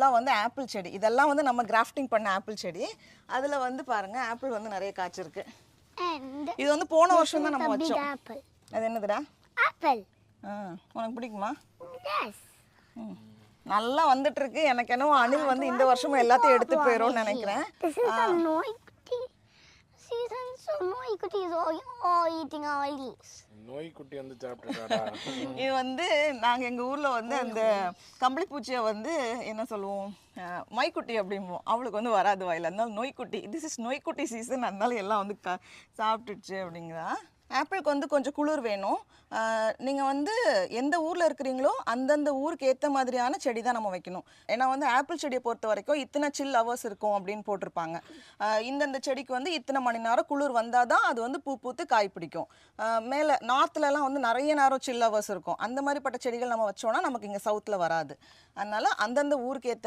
எக்ஸாம்பிளாக வந்து ஆப்பிள் செடி, இதெல்லாம் வந்து நம்ம கிராஃப்டிங் பண்ண ஆப்பிள் செடி. அதில் வந்து பாருங்கள் ஆப்பிள் வந்து நிறைய காய்ச்சிருக்கு. இது வந்து போன வருஷம் தான் நம்ம வச்சோம். அது என்னதுடா? ஆப்பிள். உனக்கு பிடிக்குமா? எஸ். நல்லா வந்துட்டு இருக்கு. எனக்கு என்னவோ அணில் வந்து இந்த வருஷமும் எல்லாத்தையும் எடுத்து போயிடும்னு நினைக்கிறேன். This is the நோய்க்குட்டி season, so நோய்க்குட்டி is all eating our leaves. நோய்க்குட்டி வந்து சாப்பிட்டுட்டாடா. இது வந்து நாங்கள் எங்கள் ஊரில் வந்து அந்த கம்பளிப்பூச்சியை வந்து என்ன சொல்லுவோம், மைக்குட்டி அப்படிம்போம். அவளுக்கு வந்து வராது வாயில், அதனால நோய்க்குட்டி. திஸ் இஸ் நோய்க்குட்டி சீசன், அதனால எல்லாம் வந்து சாப்பிட்டுடுச்சு அப்படிங்கிறா. ஆப்பிளுக்கு வந்து கொஞ்சம் குளிர் வேணும். நீங்கள் வந்து எந்த ஊரில் இருக்கிறீங்களோ அந்தந்த ஊருக்கு ஏற்ற மாதிரியான செடி தான் நம்ம வைக்கணும். ஏன்னா வந்து ஆப்பிள் செடியை பொறுத்த வரைக்கும் இத்தனை சில் ஹவர்ஸ் இருக்கும் அப்படின்னு போட்டிருப்பாங்க. இந்தந்த செடிக்கு வந்து இத்தனை மணி நேரம் குளிர் வந்தால் தான் அது வந்து பூ பூத்து காய் பிடிக்கும். மேலே நார்த்லலாம் வந்து நிறைய நேரம் சில் ஹவர்ஸ் இருக்கும். அந்த மாதிரிப்பட்ட செடிகள் நம்ம வச்சோன்னா நமக்கு இங்கே சவுத்தில் வராது. அதனால் அந்தந்த ஊருக்கு ஏற்ற